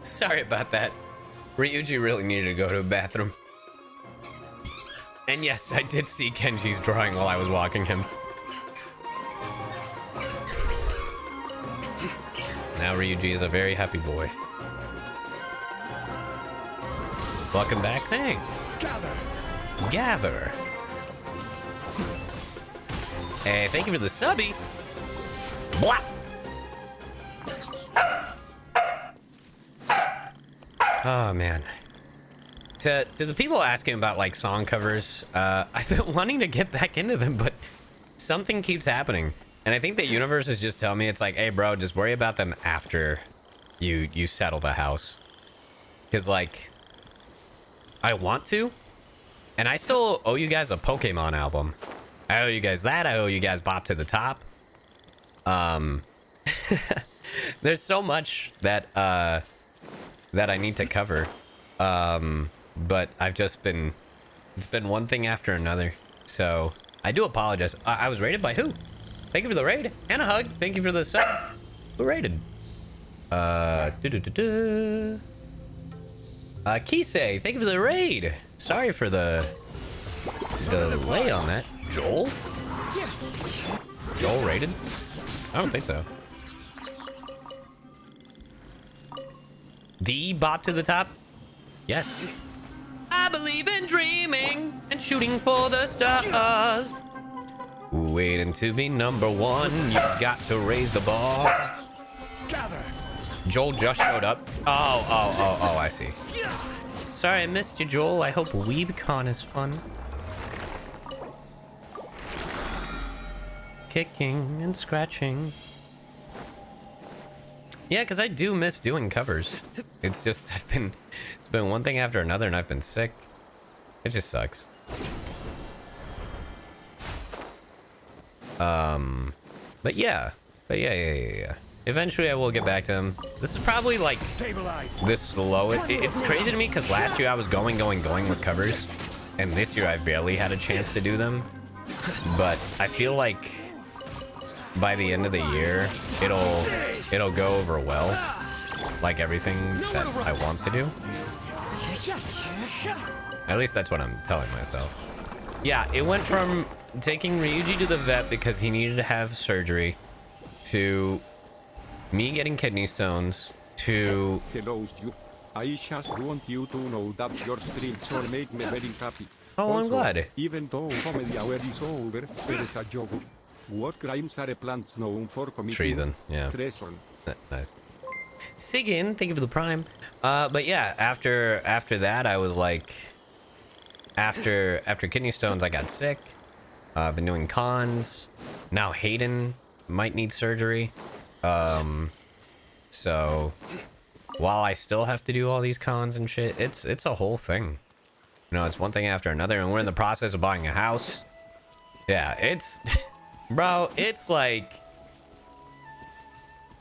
Sorry about that. Ryuji really needed to go to a bathroom. And yes, I did see Kenji's drawing while I was walking him. Now Ryuji is a very happy boy. Welcome back, thanks. Gather. Hey, thank you for the subby. Blah. Oh man. To the people asking about like song covers, I've been wanting to get back into them, but something keeps happening. And I think the universe is just telling me, it's like, hey bro, just worry about them after you settle the house. Cause like, I want to, and I still owe you guys a Pokemon album. I owe you guys that. I owe you guys Bop to the Top. There's so much that that I need to cover. But I've just been, it's been one thing after another. So I do apologize. I was raided by who? Thank you for the raid and a hug. Thank you for the sub. Who raided? Kisei, thank you for the raid. Sorry for the delay on that. Joel? Joel raided? I don't think so. D Bop to the Top? Yes. I believe in dreaming and shooting for the stars. Waiting to be number one, you got to raise the bar. Joel just showed up. Oh, I see. Sorry I missed you, Joel. I hope WeebCon is fun. Kicking and scratching. Yeah, because I do miss doing covers. It's just, it's been one thing after another and I've been sick. It just sucks. But yeah. Eventually I will get back to him. This is probably like the slowest. It's crazy to me because last year I was going with covers. And this year I've barely had a chance to do them. But I feel like by the end of the year, it'll go over well. Like everything that I want to do. At least that's what I'm telling myself. Yeah, it went from taking Ryuji to the vet because he needed to have surgery to me getting kidney stones to... Hello, you. I just want you to know that your streams all make me very happy. Oh, also, I'm glad. Even though comedy hour is over, there is a joke. What crimes are plants known for committing? Treason, yeah. Treason. Nice. Sigin, thank you for the prime. But yeah, after that, I was like... After kidney stones, I got sick. I've been doing cons. Now Hayden might need surgery. So while I still have to do all these cons and shit, it's a whole thing. You know, it's one thing after another, and we're in the process of buying a house. Yeah, it's bro, it's like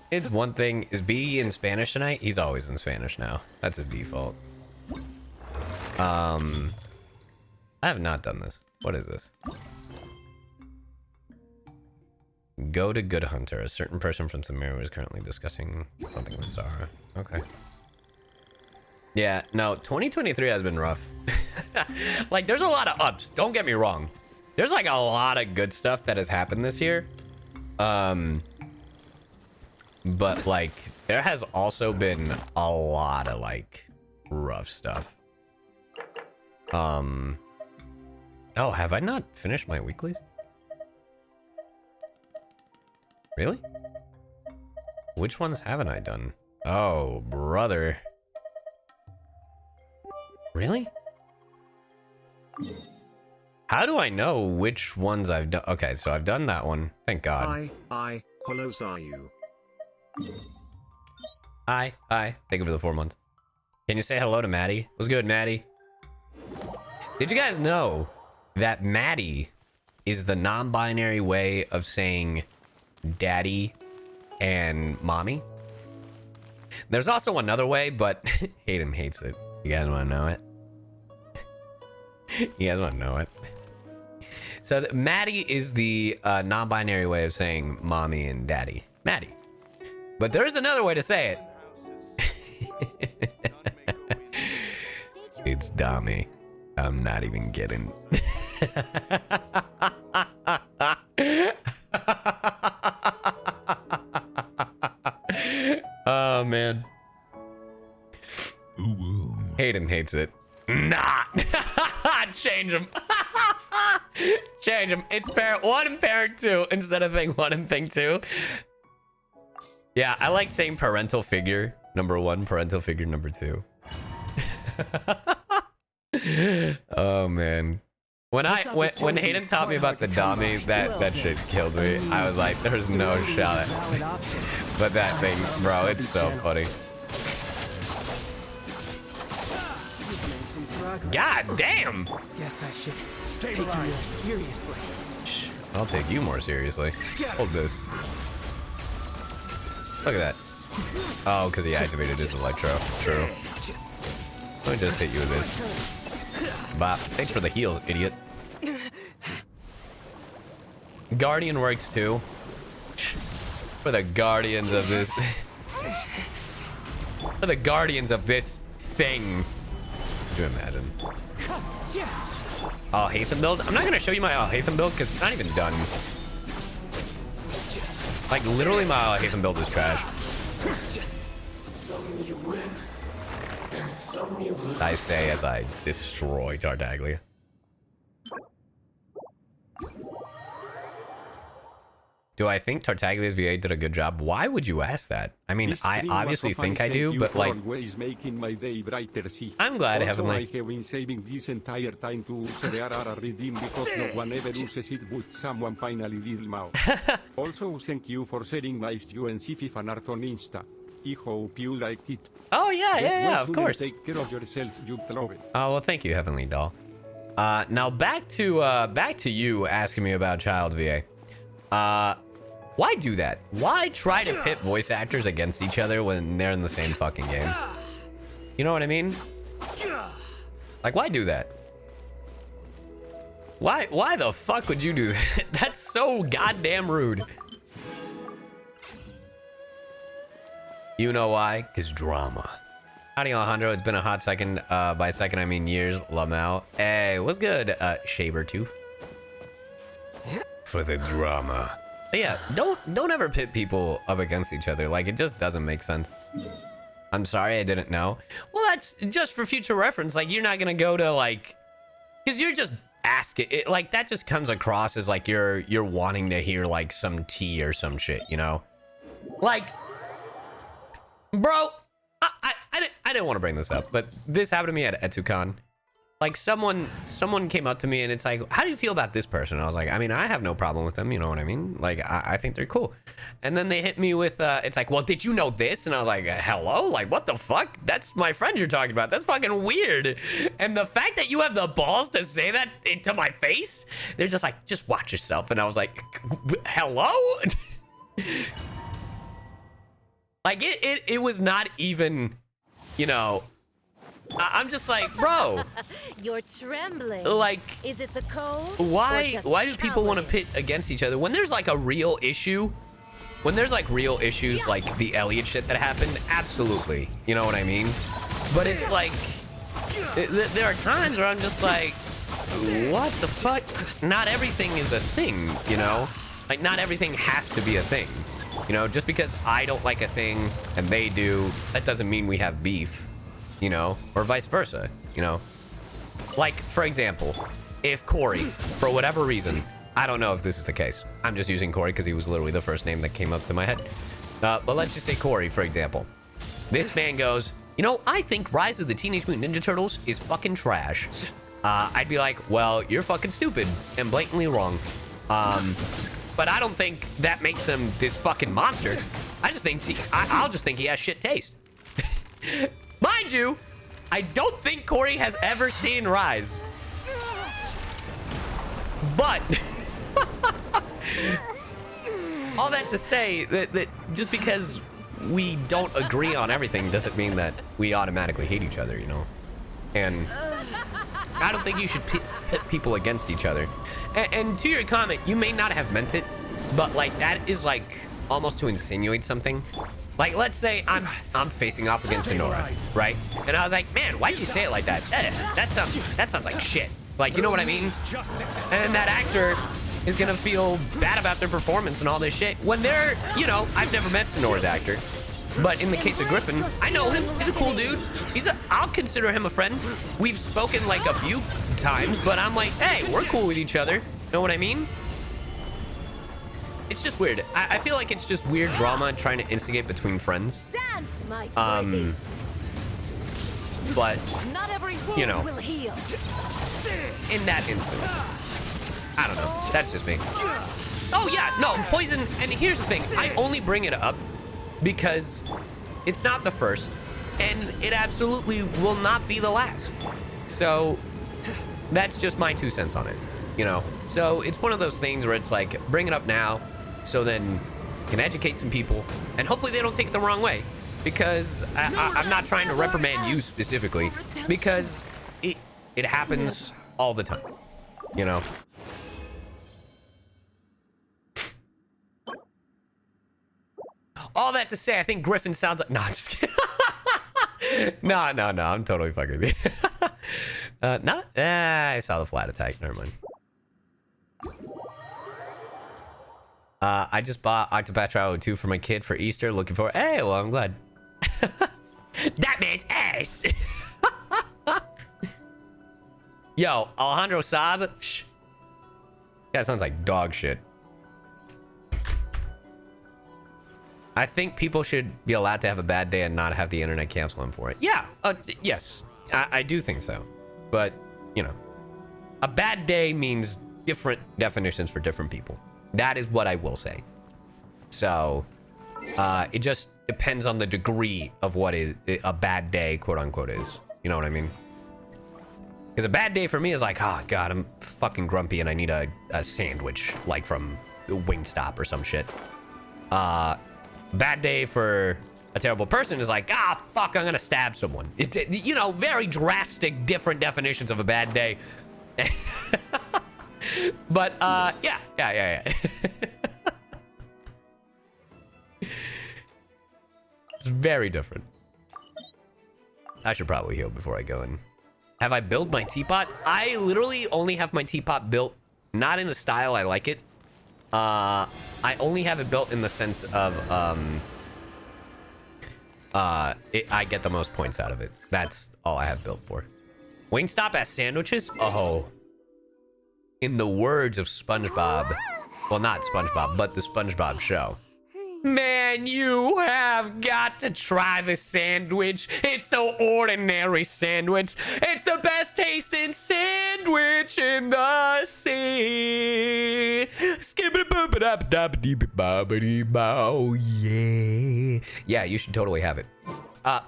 it's one thing. Is B in Spanish tonight? He's always in Spanish now. That's his default. I have not done this. What is this? Go to Good Hunter. A certain person from Sumeru is currently discussing something with Sarah. Okay. Yeah, no, 2023 has been rough. Like, there's a lot of ups. Don't get me wrong. There's like a lot of good stuff that has happened this year. But like, there has also been a lot of like rough stuff. Oh, have I not finished my weeklies? Really? Which ones haven't I done? Oh, brother. Really? How do I know which ones I've done? Okay, so I've done that one. Thank God. Hello, CyYu. Hi. Thank you for the 4 months. Can you say hello to Maddie? What's good, Maddie? Did you guys know that Maddie is the non-binary way of saying daddy and mommy? There's also another way, but Hayden hates it. You guys want to know it? You guys want to know it? So Maddie is the non-binary way of saying mommy and daddy. Maddie. But there is another way to say it. It's Dami. I'm not even kidding. Oh man. Hayden hates it. Nah. Change him. Change him. It's parent 1 and parent 2 instead of thing 1 and thing 2. Yeah, I like saying parental figure number 1, parental figure number 2. Oh man. When Hayden taught me about the Dami, that shit killed me. I was like, there's no shot. But that thing, bro, it's so funny. God damn! Guess I should take you more seriously. I'll take you more seriously. Hold this. Look at that. Oh, because he activated his electro. True. Let me just hit you with this. Bop. Thanks for the heals, idiot. Guardian works too. For the guardians of this. For the guardians of this thing. Could you imagine? Alhaitham build? I'm not gonna show you my Alhaitham build because it's not even done. Like literally my Alhaitham build is trash. I say as I destroy Tartaglia. Do I think Tartaglia's VA did a good job? Why would you ask that? I mean, I obviously think I do, but like, making my day brighter, see. I'm glad, Heavenly. I have been saving this entire time to redeem because no one ever uses it, but someone finally did now. Also, thank you for sharing my UNC fan art on Insta. I hope you liked it. Oh yeah, of course. Take care of yourself, you love it. Oh well, thank you, Heavenly Doll. Now back to you asking me about Child VA. Why do that? Why try to pit voice actors against each other when they're in the same fucking game? You know what I mean? Like, why do that? Why the fuck would you do that? That's so goddamn rude. You know why? Cause drama. Howdy Alejandro, it's been a hot second. By second I mean years. Lamau. Hey, what's good? Sabertooth. For the drama. But yeah, don't ever pit people up against each other. Like, it just doesn't make sense. I'm sorry, I didn't know. Well, that's just for future reference. Like, you're not gonna go to like, because you're just asking it. Like, that just comes across as like you're wanting to hear like some tea or some shit, you know? Like, bro, I didn't want to bring this up, but this happened to me at Etsucon. Like, someone came up to me and it's like, how do you feel about this person? I was like, I mean, I have no problem with them, you know what I mean? Like, I think they're cool. And then they hit me with, it's like, well, did you know this? And I was like, hello? Like, what the fuck? That's my friend you're talking about. That's fucking weird. And the fact that you have the balls to say that to my face, they're just like, just watch yourself. And I was like, hello? Like, it was not even, you know, I'm just like, bro. You're trembling. Like, is it the cold? Why do people want to pit against each other when there's like a real issue? When there's like real issues like the Elliot shit that happened, absolutely. You know what I mean? But it's like, there are times where I'm just like, what the fuck? Not everything is a thing, you know? Like, not everything has to be a thing. You know, just because I don't like a thing and they do, that doesn't mean we have beef. You know, or vice versa, you know? Like, for example, if Corey, for whatever reason, I don't know if this is the case. I'm just using Corey because he was literally the first name that came up to my head. But let's just say Corey, for example. This man goes, you know, I think Rise of the Teenage Mutant Ninja Turtles is fucking trash. I'd be like, well, you're fucking stupid and blatantly wrong. But I don't think that makes him this fucking monster. I just think, I'll just think he has shit taste. Mind you, I don't think Corey has ever seen Rise. But all that to say that just because we don't agree on everything doesn't mean that we automatically hate each other, you know? And I don't think you should pit people against each other. And to your comment, you may not have meant it, but like that is like almost to insinuate something. Like, let's say I'm facing off against Sonora, right? And I was like, man, why'd you say it like that? That sounds like shit. Like, you know what I mean? And that actor is gonna feel bad about their performance and all this shit when they're, you know, I've never met Sonora's actor, but in the case of Griffin, I know him. He's a cool dude. I'll consider him a friend. We've spoken like a few times, but I'm like, hey, we're cool with each other. Know what I mean? It's just weird. I feel like it's just weird drama trying to instigate between friends. Dance, my pretties. But Not every wound you know, will heal. in that instance, I don't know. That's just me. Oh yeah, no, Poison. And here's the thing: I only bring it up because it's not the first, and it absolutely will not be the last. So that's just my 2 cents on it, you know. So it's one of those things where it's like, bring it up now, so then you can educate some people, and hopefully they don't take it the wrong way. Because I'm not trying to reprimand you specifically, because it happens all the time, you know. All that to say, I think Griffin sounds like... No, I'm just kidding. No, I'm totally fucking with you. I saw the flat attack. Never mind. I just bought Octopath Traveler 2 for my kid for Easter. Looking forward. Hey, well, I'm glad. That man's ass. Yo, Alejandro Saab. Shh. That sounds like dog shit. I think people should be allowed to have a bad day and not have the internet cancel them for it. Yeah, yes, I do think so. But, you know, a bad day means different definitions for different people. That is what I will say. So, it just depends on the degree of what is a bad day, quote unquote, is. You know what I mean? Because a bad day for me is like, oh God, I'm fucking grumpy and I need a sandwich, like from Wingstop or some shit. Bad day for a terrible person is like, ah, fuck, I'm gonna stab someone. You know, very drastic, different definitions of a bad day. But, yeah. It's very different. I should probably heal before I go in. Have I built my teapot? I literally only have my teapot built, not in the style I like it. I only have it built in the sense of, I get the most points out of it. That's all I have built for. Wingstop as sandwiches? Oh. In the words of SpongeBob, well, not SpongeBob, but the SpongeBob show. Man, you have got to try this sandwich. It's no ordinary sandwich. It's the best tasting sandwich in the sea. Yeah. Yeah, you should totally have it.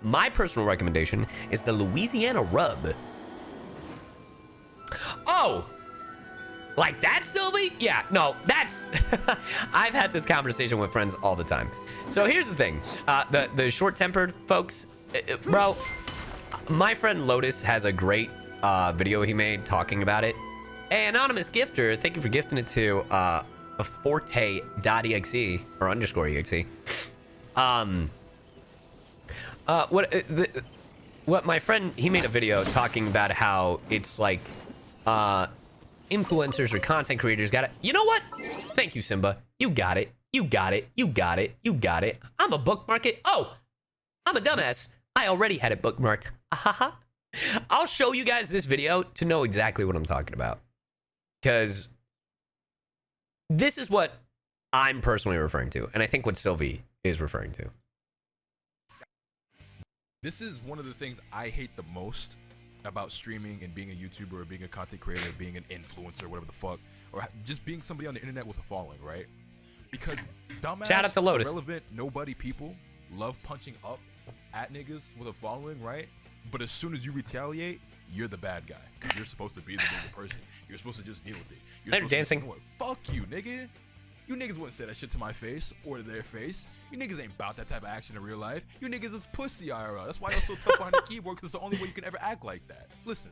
My personal recommendation is the Louisiana rub. Oh! Like that, Sylvie? Yeah, no, that's... I've had this conversation with friends all the time. So here's the thing. The short-tempered folks, bro, my friend Lotus has a great video he made talking about it. Hey, anonymous gifter, thank you for gifting it to a forte.exe, or _exe. What my friend, he made a video talking about how it's like, influencers or content creators got it. You know what? Thank you, Simba. You got it. You got it. You got it. You got it. I'm a bookmark it. Oh, I'm a dumbass. I already had it bookmarked. Ahaha. I'll show you guys this video to know exactly what I'm talking about. Because this is what I'm personally referring to. And I think what Sylvie is referring to. This is one of the things I hate the most about streaming and being a YouTuber or being a content creator, being an influencer, whatever the fuck, or just being somebody on the internet with a following, right? Because dumbass, shout out to Lotus, irrelevant, nobody people love punching up at niggas with a following, right? But as soon as you retaliate, you're the bad guy. You're supposed to be the bigger person. You're supposed to just deal with it. You're dancing. To, you know what? Fuck you, nigga. You niggas wouldn't say that shit to my face or to their face. You niggas ain't about that type of action in real life. You niggas is pussy IRL. That's why you're so tough behind the keyboard, because it's the only way you can ever act like that. Listen,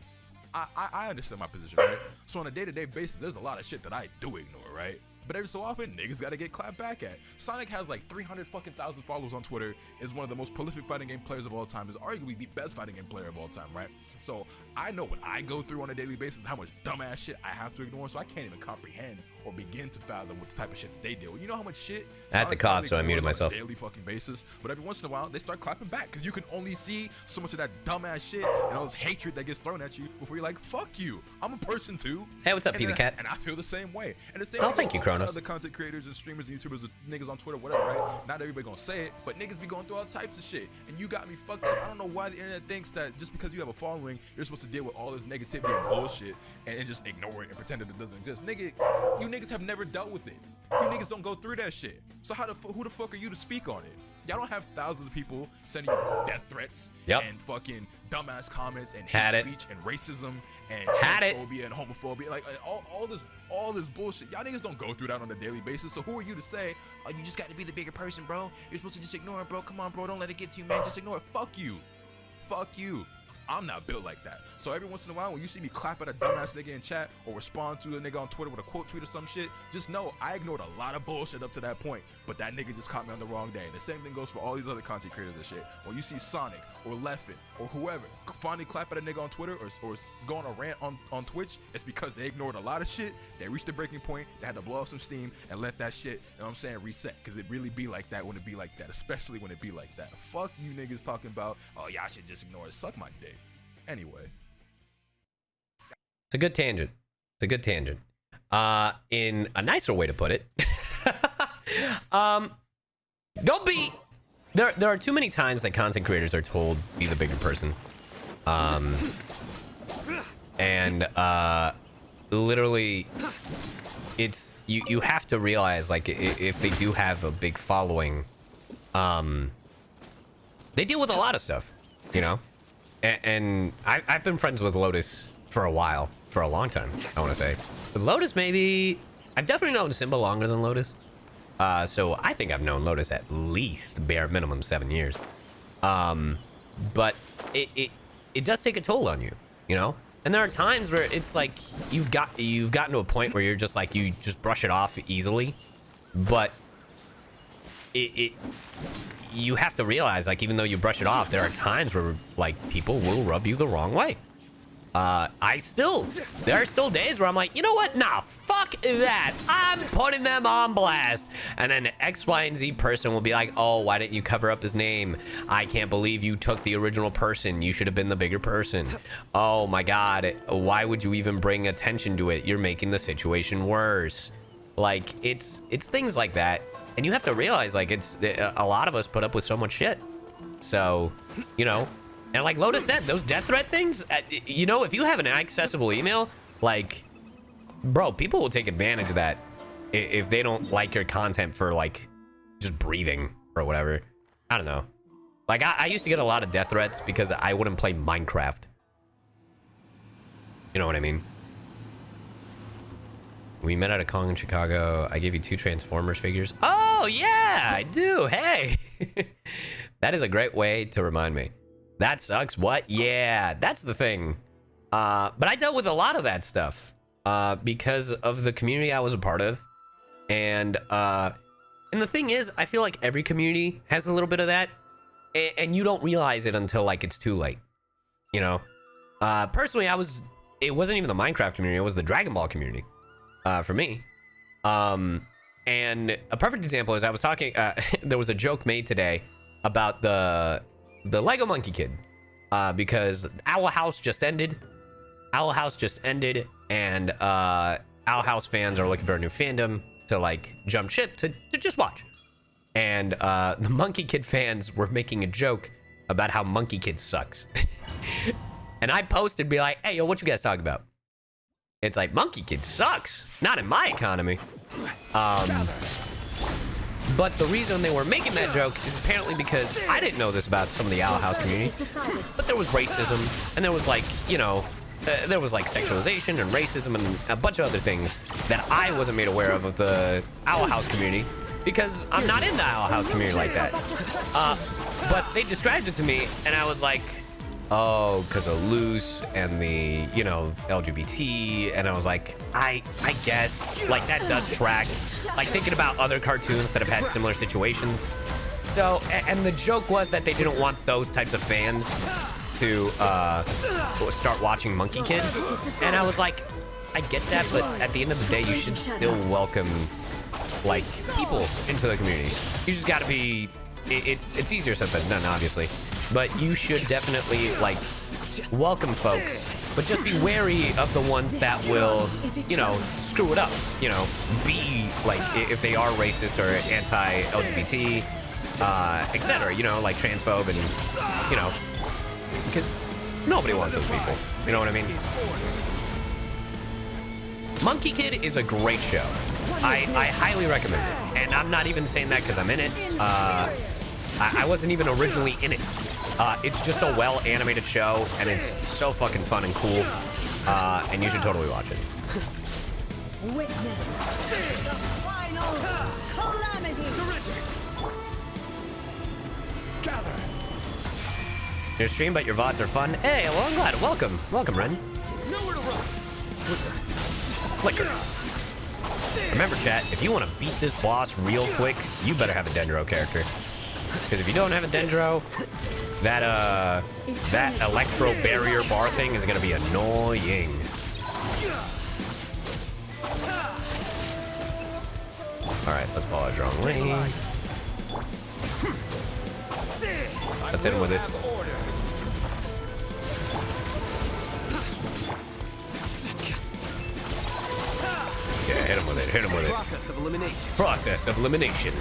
I understand my position, right? So on a day-to-day basis, there's a lot of shit that I do ignore, right? but every so often, niggas gotta get clapped back at. Sonic has like 300,000 followers on Twitter, is one of the most prolific fighting game players of all time, is arguably the best fighting game player of all time, right? So I know what I go through on a daily basis, how much dumbass shit I have to ignore, so I can't even comprehend or begin to fathom what the type of shit that they deal with. You know how much shit I had to cough, so I muted myself. On a daily fucking basis, but every once in a while they start clapping back because you can only see so much of that dumbass shit and all this hatred that gets thrown at you before you're like, fuck you, I'm a person too. Hey, what's up, P the Cat? And I feel the same way. And the same Oh, thank you, Kronos. Other content creators and streamers and YouTubers, niggas on Twitter, whatever, right? Not everybody gonna say it, but niggas be going through all types of shit. And you got me fucked up. I don't know why the internet thinks that just because you have a following, you're supposed to deal with all this negativity and bullshit and just ignore it and pretend that it doesn't exist. Nigga, you niggas have never dealt with it. You niggas don't go through that shit. So who the fuck are you to speak on it? Y'all don't have thousands of people sending you death threats and fucking dumbass comments and hate speech and racism and transphobia and homophobia, like all this bullshit. Y'all niggas don't go through that on a daily basis. So who are you to say, oh, you just got to be the bigger person, bro? You're supposed to just ignore it, bro. Come on, bro. Don't let it get to you, man. Just ignore it. Fuck you. Fuck you. I'm not built like that. So every once in a while, when you see me clap at a dumbass nigga in chat or respond to a nigga on Twitter with a quote tweet or some shit, just know I ignored a lot of bullshit up to that point, but that nigga just caught me on the wrong day. And the same thing goes for all these other content creators and shit. When you see Sonic or Leffen or whoever finally clap at a nigga on Twitter or go on a rant on Twitch, it's because they ignored a lot of shit. They reached a breaking point. They had to blow off some steam and let that shit, you know what I'm saying, reset. Because it really be like that when it be like that, especially when it be like that. Fuck you niggas talking about, oh, y'all should just ignore it. Suck my dick. Anyway, it's a good tangent. It's a good tangent. In a nicer way to put it, don't be. There are too many times that content creators are told be the bigger person, and literally, it's you have to realize, like, if they do have a big following, they deal with a lot of stuff, you know. And I've been friends with Lotus for a while, for a long time, I want to say. With Lotus, maybe... I've definitely known Simba longer than Lotus. So I think I've known Lotus at least, bare minimum, 7 years. But it does take a toll on you, you know? And there are times where it's like, you've gotten to a point where you're just like, you just brush it off easily. But you have to realize, like, even though you brush it off, there are times where, like, people will rub you the wrong way. There are still days where I'm like, you know what? Nah, fuck that. I'm putting them on blast. And then X, Y, and Z person will be like, oh, why didn't you cover up his name? I can't believe you took the original person. You should have been the bigger person. Oh my God. Why would you even bring attention to it? You're making the situation worse. Like, it's things like that. And you have to realize, like, it's a lot of us put up with so much shit. So, you know, and like Lotus said, those death threat things, you know, if you have an accessible email, like, bro, people will take advantage of that if they don't like your content for, like, just breathing or whatever. I don't know. Like, I used to get a lot of death threats because I wouldn't play Minecraft. You know what I mean? We met at a con in Chicago. I gave you 2 Transformers figures. Oh, yeah, I do. Hey. That is a great way to remind me. That sucks. What? Yeah, that's the thing. But I dealt with a lot of that stuff because of the community I was a part of. And the thing is, I feel like every community has a little bit of that. And you don't realize it until, like, it's too late. You know? Personally, it wasn't even the Minecraft community. It was the Dragon Ball community. For me. And a perfect example is I was talking, there was a joke made today about the Lego Monkey Kid, because Owl House just ended. And Owl House fans are looking for a new fandom to, like, jump ship to just watch. And the Monkey Kid fans were making a joke about how Monkey Kid sucks. And I posted, be like, hey, yo, what you guys talking about? It's like, Monkey Kid sucks. Not in my economy. But the reason they were making that joke is apparently because I didn't know this about some of the Owl House community. But there was racism, and there was, like, you know, there was, like, sexualization and racism and a bunch of other things that I wasn't made aware of the Owl House community because I'm not in the Owl House community like that. But they described it to me, and I was like, oh, because of loose and the, you know, LGBT, and I was like, I guess, like, that does track. Like, thinking about other cartoons that have had similar situations. So, and the joke was that they didn't want those types of fans to start watching Monkey Kid, and I was like, I get that, but at the end of the day, you should still welcome, like, people into the community. You just gotta be, it's easier said than done, obviously, but you should definitely, like, welcome folks, but just be wary of the ones that will, you know, screw it up, you know, be, like, if they are racist or anti-LGBT, etc., you know, like transphobe and, you know, because nobody wants those people, you know what I mean? Monkey Kid is a great show. I highly recommend it, and I'm not even saying that because I'm in it. I wasn't even originally in it. It's just a well-animated show, and it's so fucking fun and cool, and you should totally watch it. Witness the final calamity. Gather. Your stream, but your VODs are fun. Hey, well, I'm glad. Welcome, Ren. Nowhere to run. Flicker. Remember, chat, if you want to beat this boss real quick, you better have a Dendro character. Because if you don't have a Dendro, that electro barrier bar thing is gonna be annoying. All right, let's ball out wrong way. Let's hit him with it. Yeah, hit him with it. Hit him with it. Process of elimination. Process of elimination.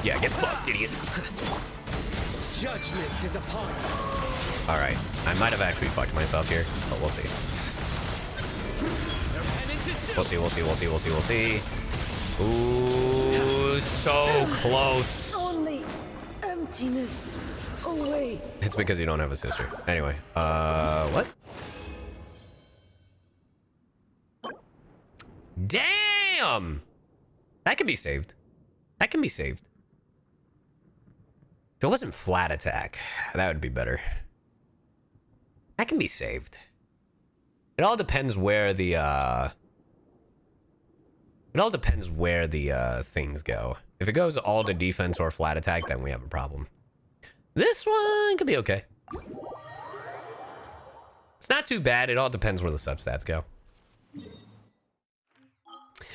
Yeah, get fucked, idiot. Judgment is upon you. All right, I might have actually fucked myself here, but we'll see. We'll see. We'll see. We'll see. We'll see. We'll see. Ooh, so close. Only emptiness away. It's because you don't have a sister. Anyway, what? Damn! That can be saved. That can be saved. If it wasn't flat attack, that would be better. That can be saved. It all depends where the, things go. If it goes all to defense or flat attack, then we have a problem. This one could be okay. It's not too bad. It all depends where the substats go.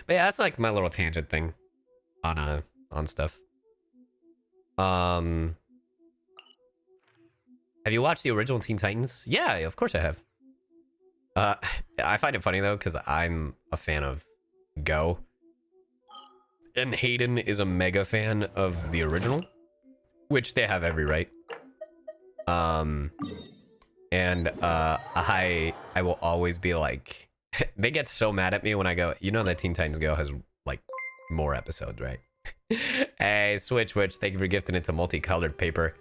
But yeah, that's like my little tangent thing on stuff. Have you watched the original Teen Titans? Yeah, of course I have. I find it funny though, because I'm a fan of Go. And Hayden is a mega fan of the original, which they have every right. I will always be like, they get so mad at me when I go, you know that Teen Titans Go has like more episodes, right? Hey, Switch, thank you for gifting it to multicolored paper.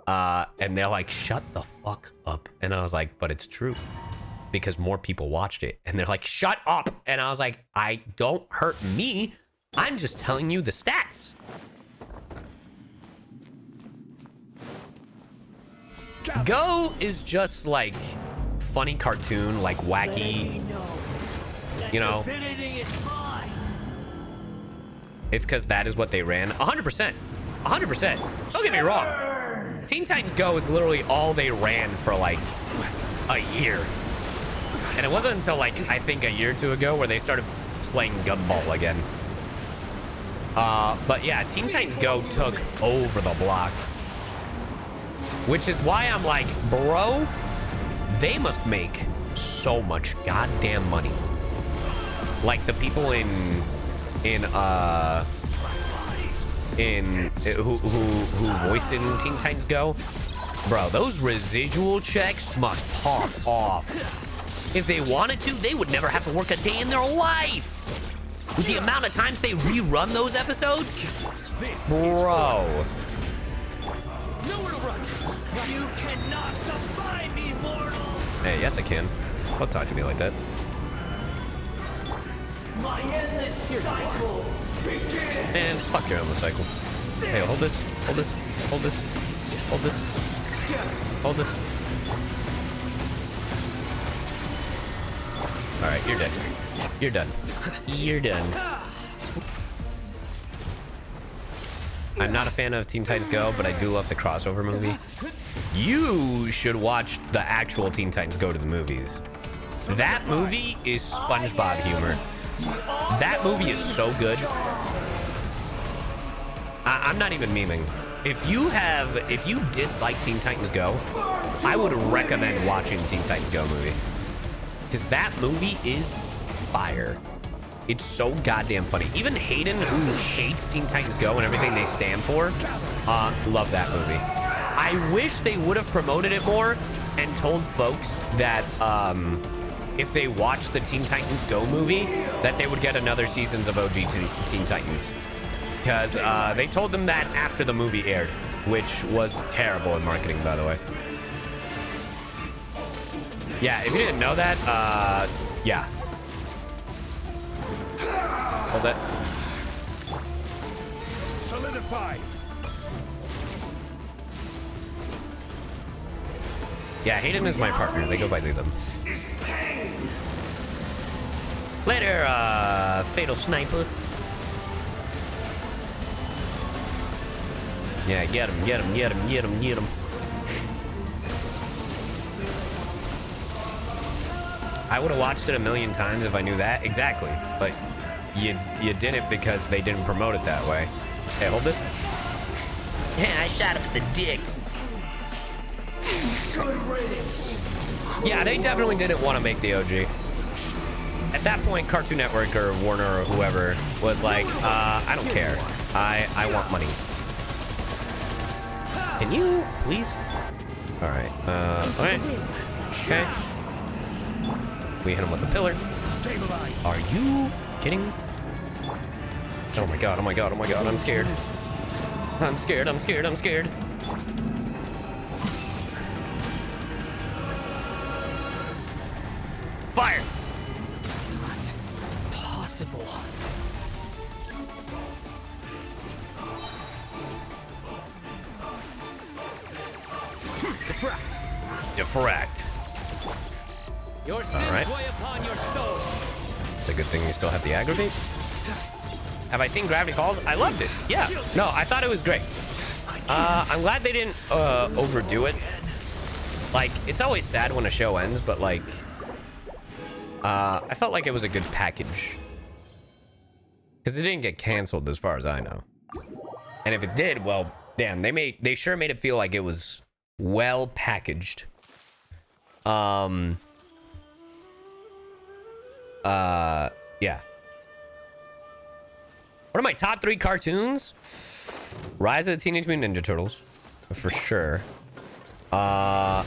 And they're like, shut the fuck up. And I was like, but it's true. Because more people watched it. And they're like, shut up. And I was like, I don't hurt me. I'm just telling you the stats. Go is just like funny cartoon, like wacky, you know. It's because that is what they ran. 100%. 100%. Don't get me wrong. Teen Titans Go is literally all they ran for like a year. And it wasn't until like, I think a year or two ago where they started playing Gumball again. But yeah, Teen Titans Go took over the block. Which is why I'm like, bro, they must make so much goddamn money. Like the people who voice in Teen Titans Go, bro, those residual checks must pop off. If they wanted to, they would never have to work a day in their life. With the amount of times they rerun those episodes, bro. Nowhere to run. You cannot defy me, mortal. Hey, yes I can. Don't talk to me like that. My endless cycle begins. Man, fuck your endless cycle. Hey, hold this, hold this, hold this. Hold this. Hold this. All right, you're dead. You're done. You're done. I'm not a fan of Teen Titans Go, but I do love the crossover movie. You should watch the actual Teen Titans Go to the movies. That movie is SpongeBob humor. That movie is so good. I'm not even memeing. If you dislike Teen Titans Go, I would recommend watching Teen Titans Go movie. Because that movie is fire. It's so goddamn funny. Even Hayden, who hates Teen Titans Go and everything they stand for, love that movie. I wish they would have promoted it more and told folks that if they watched the Teen Titans Go movie, that they would get another seasons of OG Teen Titans. Because they told them that after the movie aired, which was terrible in marketing, by the way. Yeah, if you didn't know that, yeah. Hold that. Solidify. Yeah, Hayden is my partner. They go by them. Later, Fatal Sniper. Yeah, get him, get him, get him, get him, get him. I would have watched it a million times if I knew that. Exactly. But you didn't because they didn't promote it that way. Hey, hold this. Yeah, I shot him in the dick. Yeah, they definitely didn't want to make the OG. At that point, Cartoon Network or Warner or whoever was like, I don't care. I want money. Can you, please? All right. Okay. Okay. We hit him with the pillar. Stabilize. Are you kidding? Oh my god, oh my god, oh my god, I'm scared. I'm scared, I'm scared, I'm scared. Fire! Not possible. Defract. Diffract. Your sins right. weigh upon your soul. It's a good thing you still have the aggravate. Have I seen Gravity Falls? I loved it. Yeah. No, I thought it was great. I'm glad they didn't overdo it. Like, it's always sad when a show ends, but like, I felt like it was a good package. Because it didn't get canceled as far as I know. And if it did, well, damn, they sure made it feel like it was well packaged. Yeah. What are my top 3 cartoons? Rise of the Teenage Mutant Ninja Turtles, for sure. And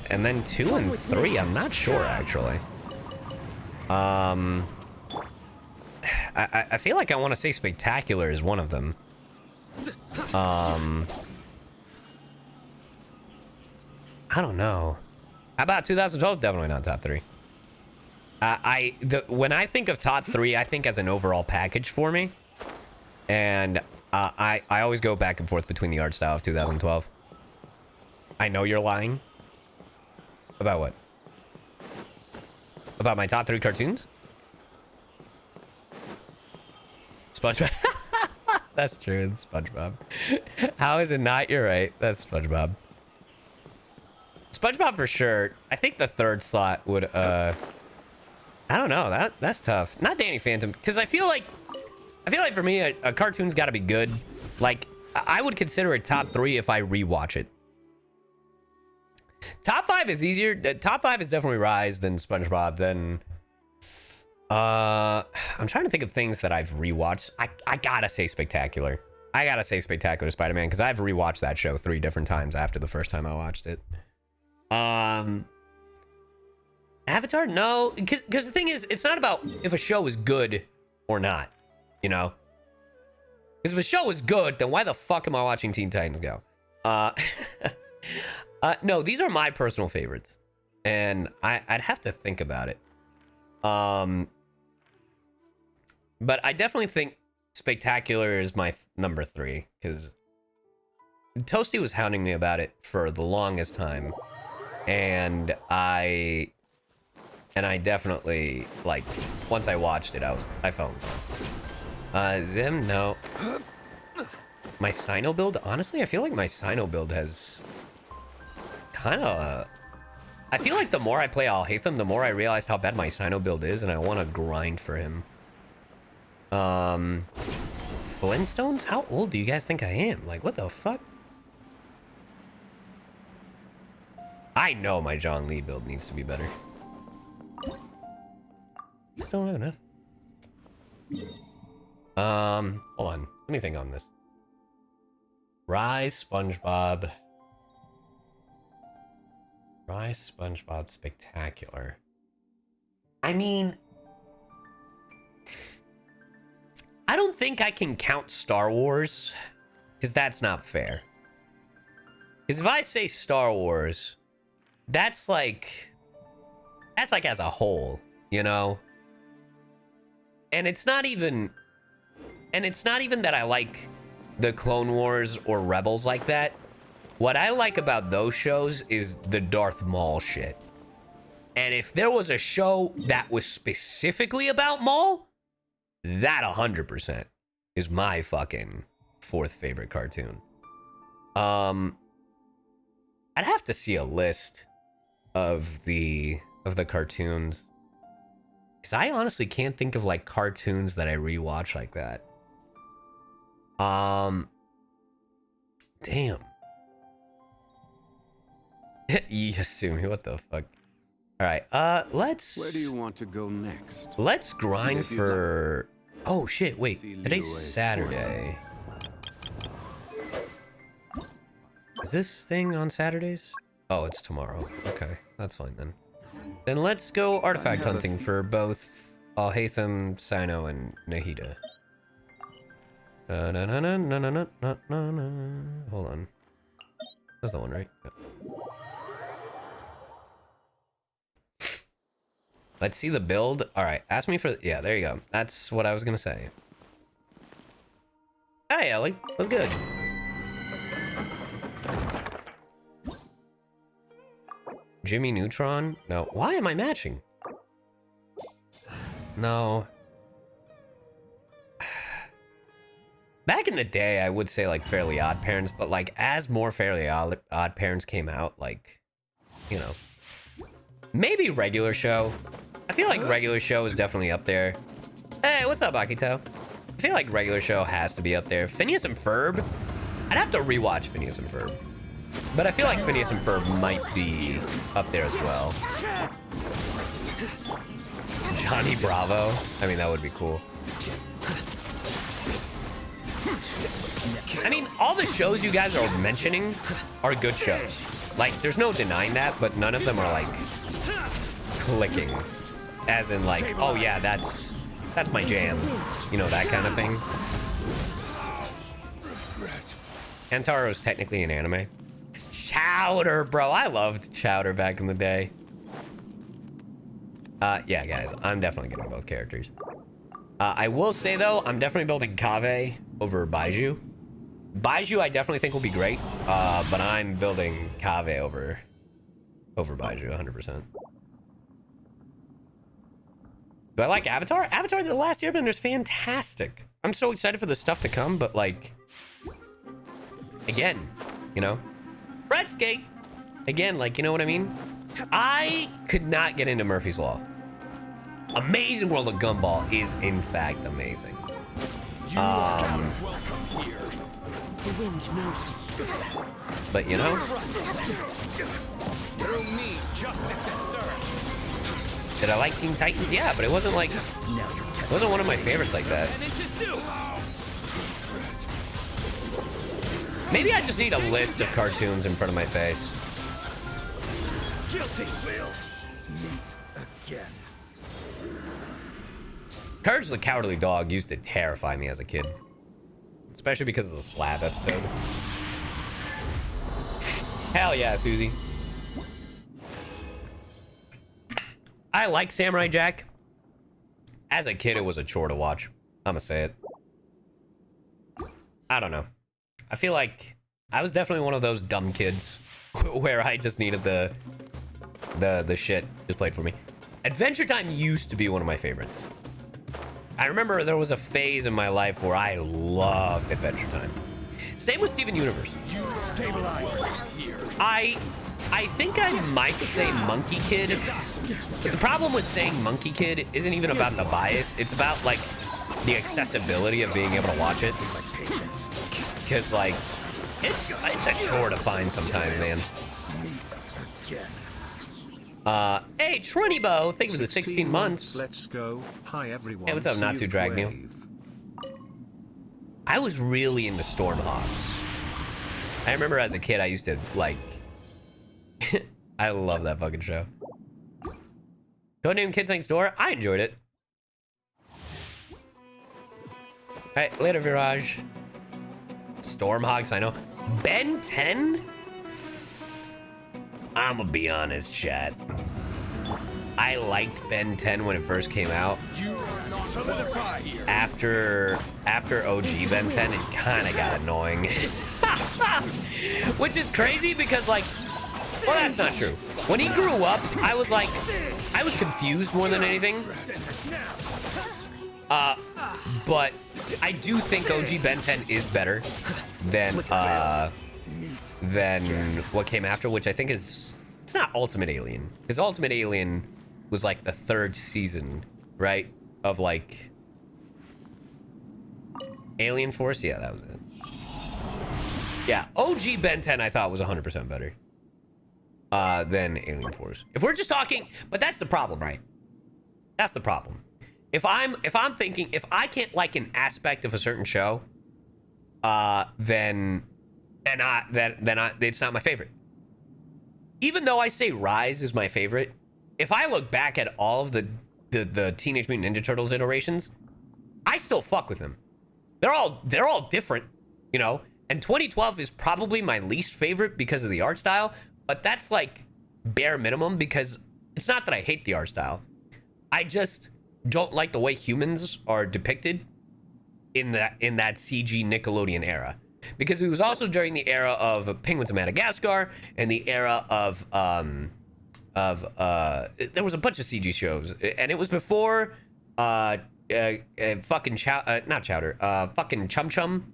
then 2 and 3, I'm not sure actually. I feel like I want to say Spectacular is one of them. I don't know. How about 2012? Definitely not top 3. When I think of top 3, I think as an overall package for me, and I always go back and forth between the art style of 2012. I know you're lying. About what? About my top 3 cartoons? SpongeBob. That's true. It's SpongeBob. How is it not? You're right. That's SpongeBob. SpongeBob for sure. I think the third slot would I don't know. That's tough. Not Danny Phantom, because I feel like for me a cartoon's got to be good. Like I would consider it top 3 if I rewatch it. Top 5 is easier. Top 5 is definitely Rise, then SpongeBob, then I'm trying to think of things that I've rewatched. I gotta say Spectacular. I gotta say Spectacular Spider-Man, because I've rewatched that show 3 different times after the first time I watched it. Avatar? No, because the thing is, it's not about if a show is good or not, you know? Because if a show is good, then why the fuck am I watching Teen Titans Go? No, these are my personal favorites, and I'd have to think about it. But I definitely think Spectacular is my number 3, because Toasty was hounding me about it for the longest time, and I definitely, like, once I watched it, I fell in love. Zim, no. My Cyno build, honestly, I feel like my Cyno build has kind of... I feel like the more I play Alhaitham, the more I realized how bad my Cyno build is, and I want to grind for him. Flintstones? How old do you guys think I am? Like, what the fuck? I know my Zhong Li build needs to be better. Just don't have enough. Hold on. Let me think on this. Rise SpongeBob. Rise SpongeBob Spectacular. I mean, I don't think I can count Star Wars, because that's not fair. Because if I say Star Wars, that's like as a whole, you know? And it's not even that I like the Clone Wars or Rebels like that. What I like about those shows is the Darth Maul shit. And if there was a show that was specifically about Maul, that 100% is my fucking fourth favorite cartoon. I'd have to see a list of the cartoons, because I honestly can't think of like cartoons that I rewatch like that. Damn. Yasumi, what the fuck? All right, let's... Where do you want to go next? Let's grind for... Oh, shit, wait. Today's Saturday. Is this thing on Saturdays? Oh, it's tomorrow. Okay, that's fine then. Then let's go artifact hunting for both Alhaitham, Cyno, and Nahida. Hold on. That's the one, right? Yep. Let's see the build. All right, ask me for... Yeah, there you go. That's what I was going to say. Hey, Ellie. What's good? Jimmy Neutron? No. Why am I matching? No. Back in the day, I would say, like, Fairly Odd Parents, but, like, as more Fairly Odd Parents came out, like, you know, maybe Regular Show. I feel like Regular Show is definitely up there. Hey, what's up, Akito? I feel like Regular Show has to be up there. Phineas and Ferb? I'd have to rewatch Phineas and Ferb. But I feel like Phineas and Ferb might be up there as well. Johnny Bravo? I mean, that would be cool. I mean, all the shows you guys are mentioning are good shows. Like, there's no denying that, but none of them are, like, clicking. As in, like, oh yeah, that's my jam. You know, that kind of thing. Hantaro is technically an anime. Chowder, bro. I loved Chowder back in the day. Yeah, guys, I'm definitely getting both characters. I will say, though, I'm definitely building Kaveh over Baiju. Baiju, I definitely think will be great, but I'm building Kaveh over Baiju, 100%. Do I like Avatar? Avatar The Last Airbender is fantastic. I'm so excited for the stuff to come, but, like, again, you know? Redskate! Again, like, you know what I mean? I could not get into Murphy's Law. Amazing World of Gumball is, in fact, amazing. The wind knows me. But, you know? Through me, justice is served. Did I like Teen Titans? Yeah, but it wasn't like... It wasn't one of my favorites like that. Maybe I just need a list of cartoons in front of my face. Guilty will meet again. Courage the Cowardly Dog used to terrify me as a kid. Especially because of the Slab episode. Hell yeah, Susie. I like Samurai Jack. As a kid, it was a chore to watch. I'ma say it. I don't know. I feel like I was definitely one of those dumb kids where I just needed the shit just played for me. Adventure Time used to be one of my favorites. I remember there was a phase in my life where I loved Adventure Time. Same with CyYuVtuber. You stabilize here. I think I might say Monkey Kid. But the problem with saying Monkey Kid isn't even about the bias. It's about like the accessibility of being able to watch it. Because like it's a chore to find sometimes, man. Hey, Trunibo, thank you for the 16 months. Let's go. Hi everyone. Hey, what's up, Not Too Drag New? I was really into Stormhawks. I remember as a kid, I used to like. I love that fucking show. Codename Kids Next Door. I enjoyed it. All right, later, Virage. Stormhawks, I know. Ben 10. I'ma be honest, chat. I liked Ben 10 when it first came out. After OG Ben 10, it kind of got annoying. Which is crazy because like, well, that's not true. When he grew up, I was confused more than anything. But I do think OG Ben 10 is better than what came after, which I think is, it's not Ultimate Alien, because Ultimate Alien was like the 3rd season, right, of like Alien Force. Yeah, that was it. Yeah, OG Ben 10 I thought was 100% better than Alien Force. If we're just talking, but that's the problem, right? That's the problem. If I'm thinking, if I can't like an aspect of a certain show, then it's not my favorite. Even though I say Rise is my favorite, if I look back at all of the Teenage Mutant Ninja Turtles iterations, I still fuck with them. They're all different, you know. And 2012 is probably my least favorite because of the art style, but that's like bare minimum, because it's not that I hate the art style. I just don't like the way humans are depicted in that CG Nickelodeon era, because it was also during the era of Penguins of Madagascar and the era of there was a bunch of CG shows, and it was before fucking not Chowder, fucking Chum Chum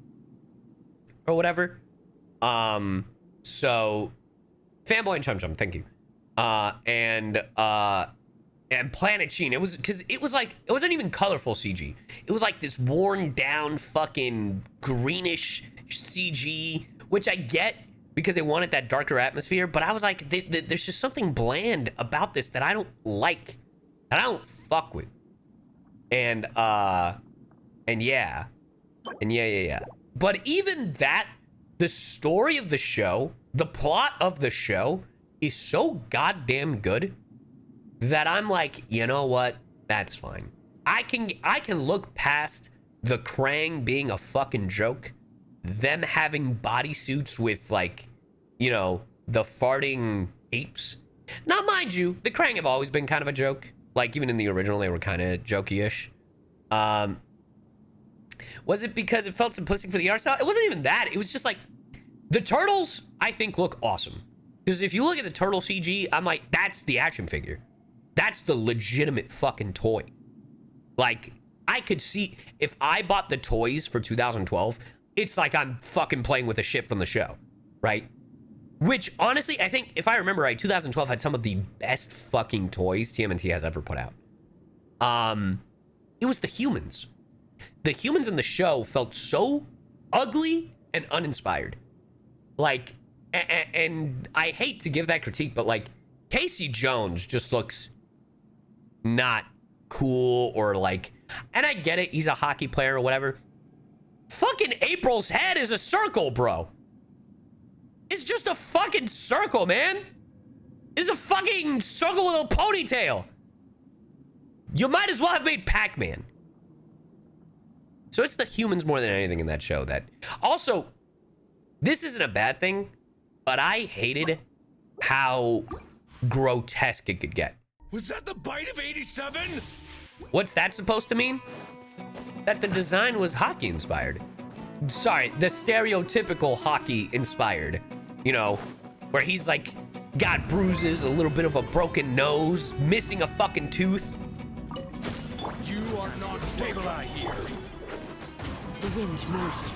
or whatever. So Fanboy and Chum Chum, thank you. And Planet Sheen. It was because it was like, it wasn't even colorful CG. It was like this worn down fucking greenish CG, which I get because they wanted that darker atmosphere, but I was like, there's just something bland about this that I don't like, that I don't fuck with. And yeah. But even that, the story of the show, the plot of the show is so goddamn good that I'm like, you know what? That's fine. I can look past the Krang being a fucking joke, them having bodysuits with, like, you know, the farting apes. Now, mind you, the Krang have always been kind of a joke. Like, even in the original, they were kind of jokey-ish. Was it because it felt simplistic for the art style? It wasn't even that. It was just like, the turtles, I think, look awesome. Because if you look at the turtle CG, I'm like, that's the action figure. That's the legitimate fucking toy. Like, I could see, if I bought the toys for 2012, it's like I'm fucking playing with a ship from the show, right? Which, honestly, I think, if I remember right, 2012 had some of the best fucking toys TMNT has ever put out. It was the humans. The humans in the show felt so ugly and uninspired. Like, and I hate to give that critique, but like, Casey Jones just looks not cool, or like, and I get it, he's a hockey player or whatever. Fucking April's head is a circle, bro. It's just a fucking circle, man. It's a fucking circle with a ponytail. You might as well have made Pac-Man. So it's the humans more than anything in that show that... Also, this isn't a bad thing, but I hated how grotesque it could get. Was that the bite of 87? What's that supposed to mean? That the design was hockey inspired. sorry, the stereotypical hockey inspired, you know, where he's like got bruises, a little bit of a broken nose, missing a fucking tooth. You are not stabilized here. The wind knows me.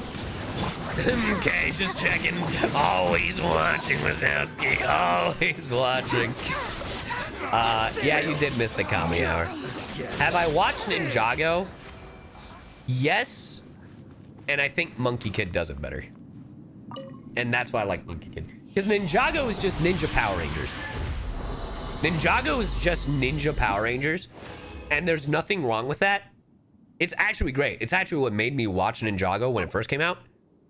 Okay, just checking. Always watching, Wazowski. Always watching. Yeah, you did miss the comedy hour. Have I watched Ninjago? Yes. And I think Monkey Kid does it better. And that's why I like Monkey Kid. Because Ninjago is just Ninja Power Rangers. Ninjago is just Ninja Power Rangers. And there's nothing wrong with that. It's actually great. It's actually what made me watch Ninjago when it first came out.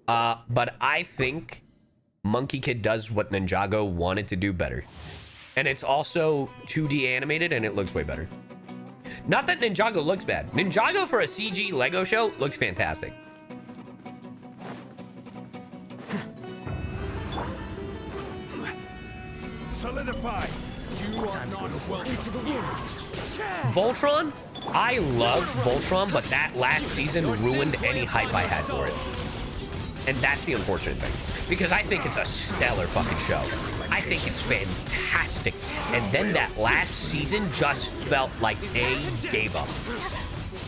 But I think Monkey Kid does what Ninjago wanted to do better. And it's also 2D animated and it looks way better. Not that Ninjago looks bad. Ninjago for a CG Lego show looks fantastic. Solidify. You are not welcome Into the wind. Voltron? I loved Voltron, but that last season ruined any hype I had for it. And that's the unfortunate thing. Because I think it's a stellar fucking show. I think it's fantastic. And then that last season just felt like they gave up.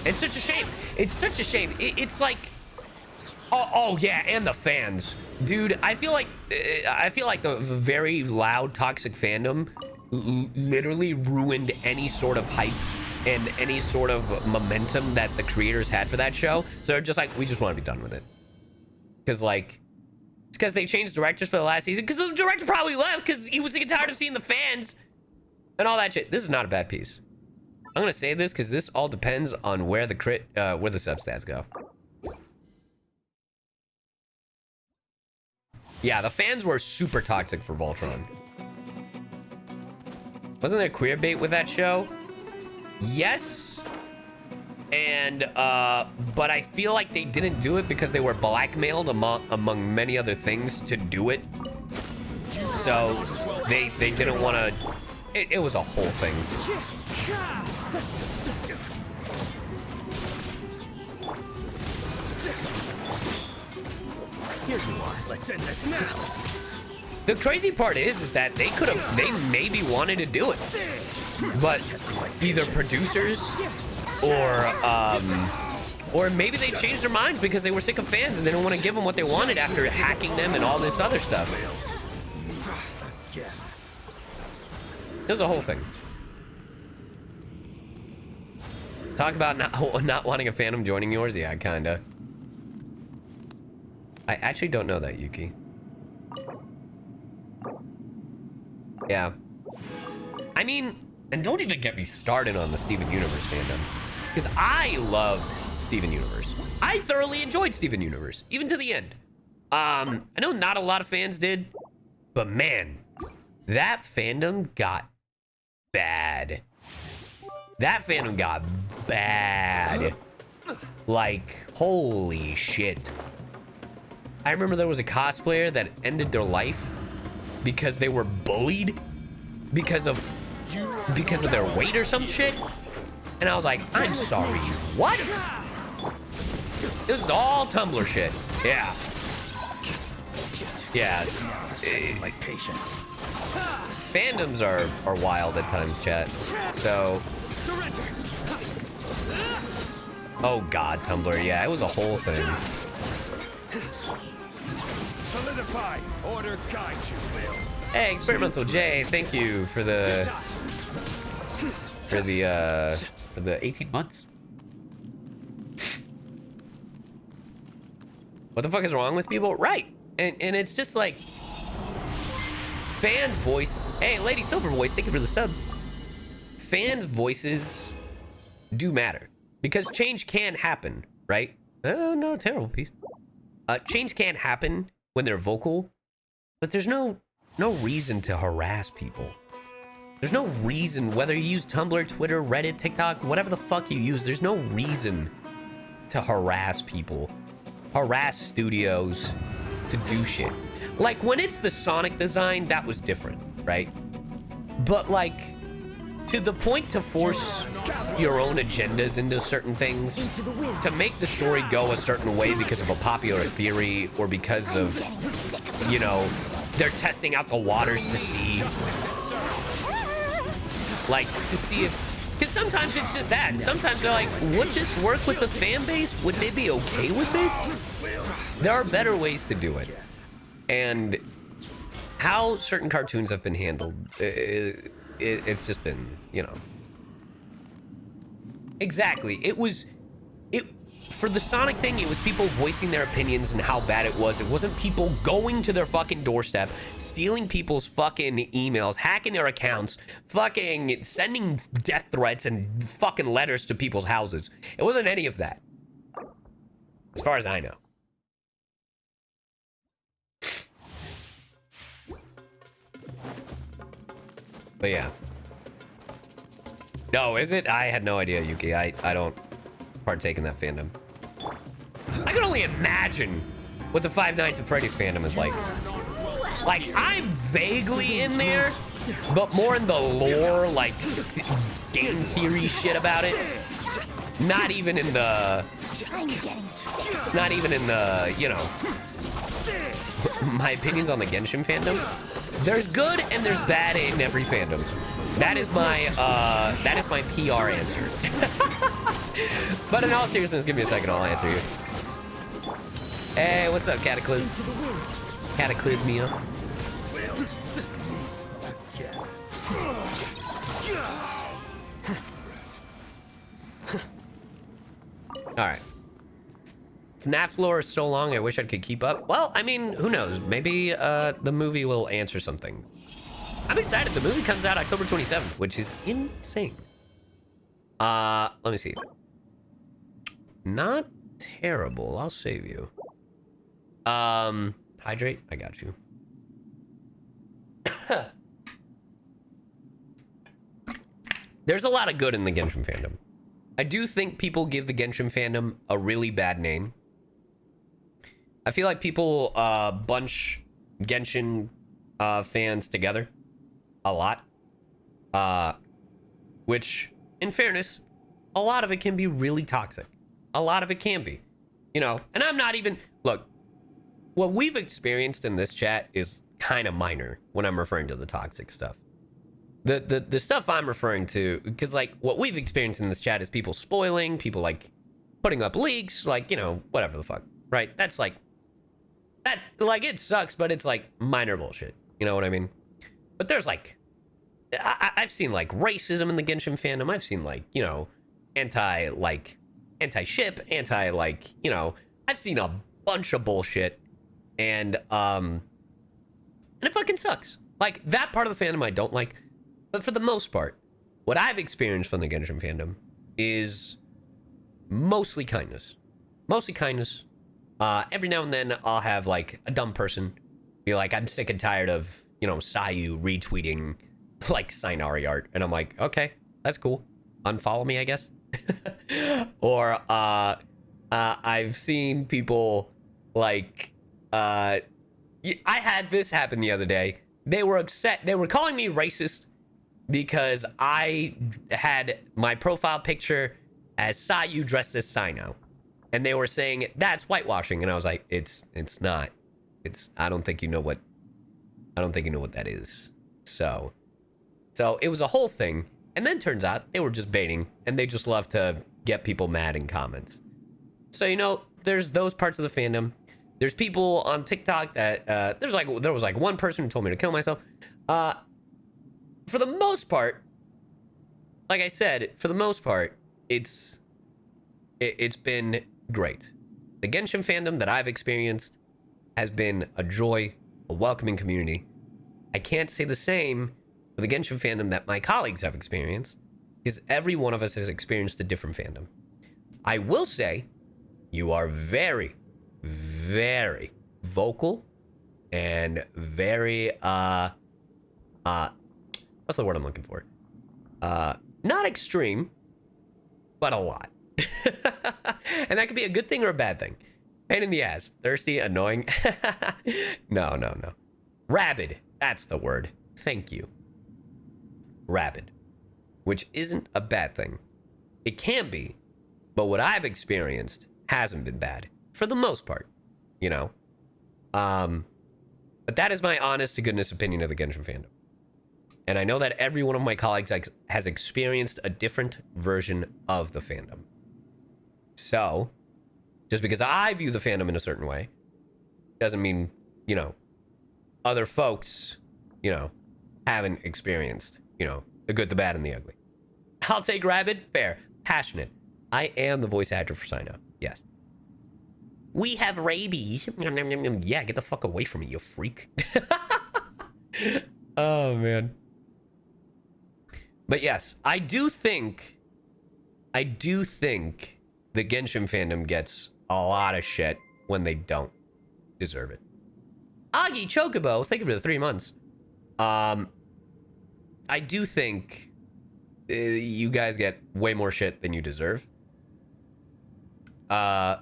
It's such a shame. It's such a shame. It's like... Oh yeah, and the fans. Dude, I feel like the very loud, toxic fandom literally ruined any sort of hype and any sort of momentum that the creators had for that show. So they're just like, we just want to be done with it. Because, like, it's because they changed directors for the last season. Because the director probably left because he was sick and tired of seeing the fans and all that shit. This is not a bad piece. I'm gonna say this because this all depends on where the substats go. Yeah, the fans were super toxic for Voltron. Wasn't there queer bait with that show? Yes. And, but I feel like they didn't do it because they were blackmailed among many other things to do it. So they didn't want to, it was a whole thing. Here you are. Let's end this now. The crazy part is that they maybe wanted to do it, but either producers or maybe they changed their minds because they were sick of fans and they didn't want to give them what they wanted after hacking them and all this other stuff. It was a whole thing. Talk about not wanting a fandom joining yours. Yeah, kinda. I actually don't know that, Yuki. Yeah. I mean, and don't even get me started on the Steven Universe fandom. Because I loved Steven Universe. I thoroughly enjoyed Steven Universe, even to the end. I know not a lot of fans did, but man, that fandom got bad. That fandom got bad. Like, holy shit. I remember there was a cosplayer that ended their life because they were bullied because of their weight or some shit. And I was like, I'm sorry, what? This is all Tumblr shit. Yeah. Yeah. My patience. Fandoms are wild at times, chat. So. Oh god, Tumblr. Yeah, it was a whole thing. Solidify. Order guide you, Will. Hey, Experimental J, thank you for the 18 months. What the fuck is wrong with people? Right. And it's just like fans' voice. Hey, Lady Silver Voice, thank you for the sub. Fans' voices do matter because change can happen, right? Oh no, terrible piece. Change can happen when they're vocal, but there's no reason to harass people. There's no reason, whether you use Tumblr, Twitter, Reddit, TikTok, whatever the fuck you use, there's no reason to harass people, harass studios to do shit. Like when it's the Sonic design, that was different, right? But like to the point to force your own agendas into certain things, Into the wind. to make the story go a certain way because of a popular theory or because of, you know, they're testing out the waters to see, like, to see if, because sometimes it's just that. Sometimes they're like, would this work with the fan base? Would they be okay with this? There are better ways to do it. And how certain cartoons have been handled, it's just been, you know. Exactly. For the Sonic thing, it was people voicing their opinions and how bad it was. It wasn't people going to their fucking doorstep, stealing people's fucking emails, hacking their accounts, fucking sending death threats and fucking letters to people's houses. It wasn't any of that. As far as I know. But yeah. No, is it? I had no idea, Yuki. I don't partake in that fandom. I can only imagine what the Five Nights at Freddy's fandom is like. Like, I'm vaguely in there, but more in the lore, like, game theory shit about it. Not even in the... Not even in the, you know... My opinions on the Genshin fandom. There's good and there's bad in every fandom. That is my PR answer. But in all seriousness, give me a second, I'll answer you. Hey, what's up, Cataclysm? Cataclysmia. Alright. FNAF's lore is so long, I wish I could keep up. Well, I mean, who knows? Maybe the movie will answer something. I'm excited. The movie comes out October 27th, which is insane. Let me see. Not terrible. I'll save you. Hydrate. I got you. There's a lot of good in the Genshin fandom. I do think people give the Genshin fandom a really bad name. I feel like people bunch Genshin fans together a lot. Which, in fairness, a lot of it can be really toxic. A lot of it can be. You know, and I'm not even... Look, what we've experienced in this chat is kind of minor when I'm referring to the toxic stuff. The stuff I'm referring to, because, like, what we've experienced in this chat is people spoiling, people, like, putting up leaks, like, you know, whatever the fuck, right? That's, like... That, like, it sucks, but it's, like, minor bullshit. You know what I mean? But there's, like... I've seen, like, racism in the Genshin fandom. I've seen, like, you know, anti-ship, like, you know... I've seen a bunch of bullshit. And it fucking sucks. Like, that part of the fandom I don't like. But for the most part, what I've experienced from the Genshin fandom is mostly kindness. Mostly kindness. Every now and then I'll have, like, a dumb person be like, I'm sick and tired of, you know, CyYu retweeting, like, Sainari art. And I'm like, okay, that's cool. Unfollow me, I guess. Or I've seen people, like, I had this happen the other day. They were upset. They were calling me racist because I had my profile picture as CyYu dressed as Cyno. And they were saying, that's whitewashing. And I was like, it's not. I don't think you know what that is. So it was a whole thing. And then turns out they were just baiting and they just love to get people mad in comments. So, you know, there's those parts of the fandom. There's people on TikTok that, there was like one person who told me to kill myself. For the most part, like I said, for the most part, it's been great. The Genshin fandom that I've experienced has been a joy, a welcoming community. I can't say the same for the Genshin fandom that my colleagues have experienced, because every one of us has experienced a different fandom. I will say, you are very, very vocal and very, what's the word I'm looking for? Not extreme, but a lot. And that could be a good thing or a bad thing. Pain in the ass. Thirsty, annoying. No. Rabid. That's the word. Thank you. Rabid. which isn't a bad thing. It can be, but what I've experienced hasn't been bad for the most part, you know. But that is my honest to goodness opinion of the Genshin fandom. And I know that every one of my colleagues has experienced a different version of the fandom. So, just because I view the fandom in a certain way, doesn't mean, you know, other folks, you know, haven't experienced, you know, the good, the bad, and the ugly. I'll take rabid, fair, passionate. I am the voice actor for CyYuVtuber, yes. We have rabies. Yeah, get the fuck away from me, you freak. Oh, man. But yes, I do think the Genshin fandom gets a lot of shit when they don't deserve it. Agi Chocobo, thank you for the 3 months. I do think you guys get way more shit than you deserve. Because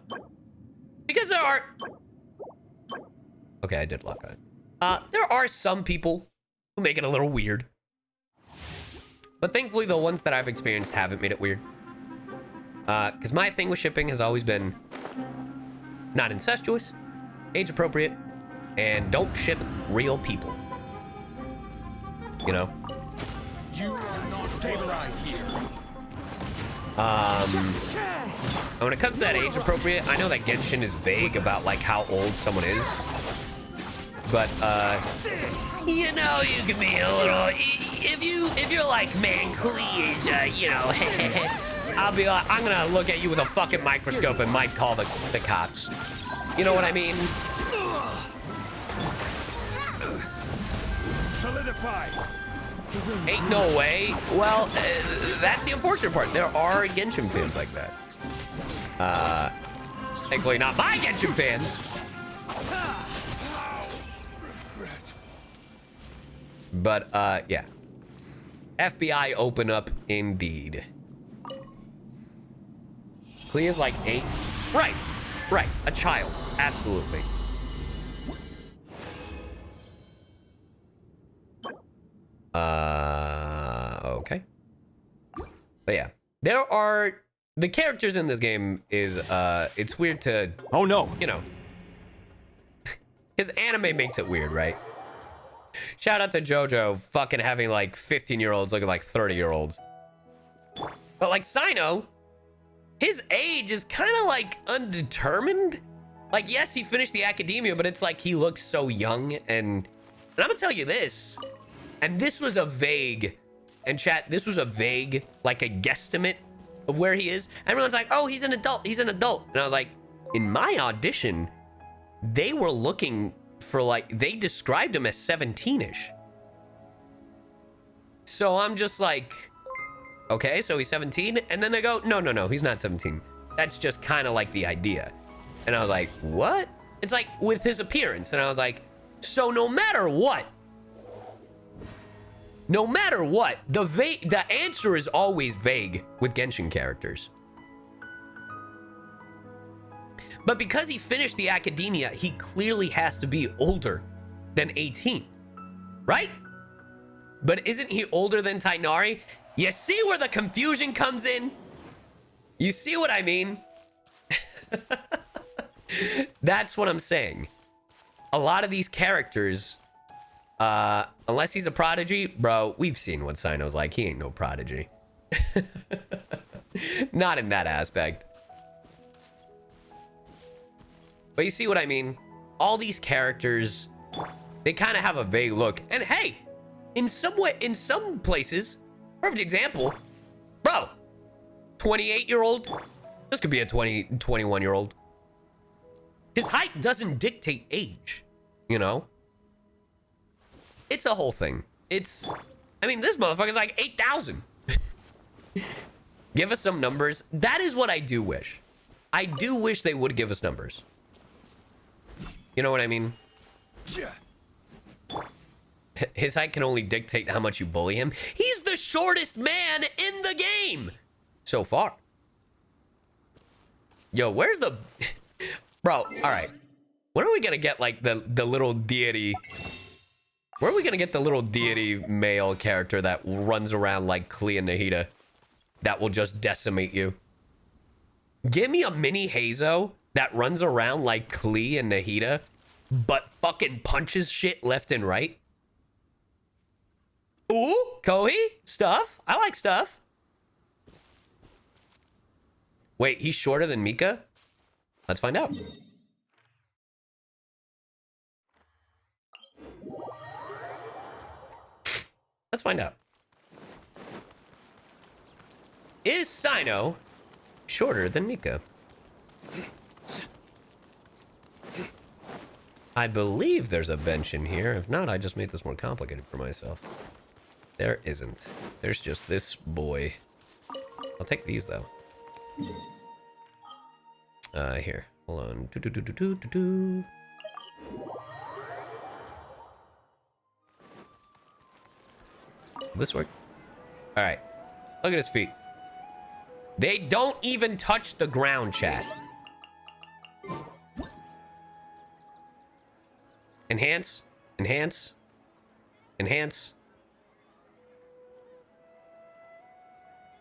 there are... Okay, I did lock on. There are some people who make it a little weird. But thankfully, the ones that I've experienced haven't made it weird. Because my thing with shipping has always been not incestuous, age appropriate, and don't ship real people. You know? You are not stabilized here. And when it comes to that age appropriate, I know that Genshin is vague about like how old someone is. But you know, you can be a little, if you're like, man, please, you know, I'll be like, I'm gonna look at you with a fucking microscope and might call the cops. You know what I mean? Solidify. Ain't no way. Well, that's the unfortunate part. There are Genshin fans like that. Thankfully not my Genshin fans. But, yeah. FBI open up indeed. Clea's like 8. Right. Right. A child. Absolutely. Okay. But yeah. There are... The characters in this game is, it's weird to... Oh no. You know. Because anime makes it weird, right? Shout out to JoJo fucking having like 15-year-olds looking like 30-year-olds. But like Cyno, his age is kind of like undetermined. Like, yes, he finished the academia, but it's like he looks so young. And I'm gonna tell you this, and this was a vague, and chat, this was a vague, like a guesstimate of where he is. Everyone's like, oh, he's an adult, he's an adult. And I was like, in my audition, they were looking for like, they described him as 17-ish. So I'm just like, okay, so he's 17? And then they go, no, he's not 17. That's just kind of like the idea. And I was like, what? It's like with his appearance. And I was like, so no matter what, the answer is always vague with Genshin characters. But because he finished the academia, he clearly has to be older than 18, right? But isn't he older than Tainari? You see where the confusion comes in? You see what I mean? That's what I'm saying. A lot of these characters, unless he's a prodigy, bro, we've seen what Cyno's like. He ain't no prodigy. Not in that aspect. But you see what I mean? All these characters, they kind of have a vague look. And hey, in some places, perfect example, bro, 28-year-old, this could be a 21-year-old. His height doesn't dictate age, you know? It's a whole thing. I mean, this motherfucker's like 8,000. Give us some numbers. That is what I do wish. I do wish they would give us numbers. You know what I mean? His height can only dictate how much you bully him. He's the shortest man in the game so far. Yo, where's the... Bro, all right. When are we gonna get like the little deity Where are we gonna get the little deity male character that runs around like Klee and Nahida? That will just decimate you. Give me a mini Hazo that runs around like Klee and Nahida, but fucking punches shit left and right. Ooh, Kohi, stuff. I like stuff. Wait, he's shorter than Mika? Let's find out. Let's find out. Is Cyno shorter than Mika? I believe there's a bench in here. If not, I just made this more complicated for myself. There isn't. There's just this boy. I'll take these though. Here. Hold on. Will this work? All right. Look at his feet. They don't even touch the ground, chat. Enhance. Enhance. Enhance.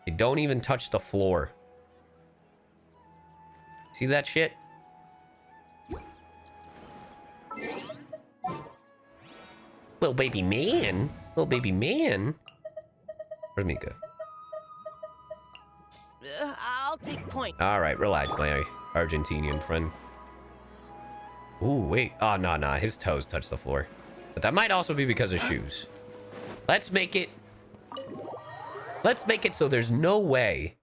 They don't even touch the floor. See that shit? Little baby man. Little baby man. Where's Mika? I'll take point. All right, relax, my Argentinian friend. Ooh, wait. Oh, no. His toes touch the floor. But that might also be because of shoes. Let's make it so there's no way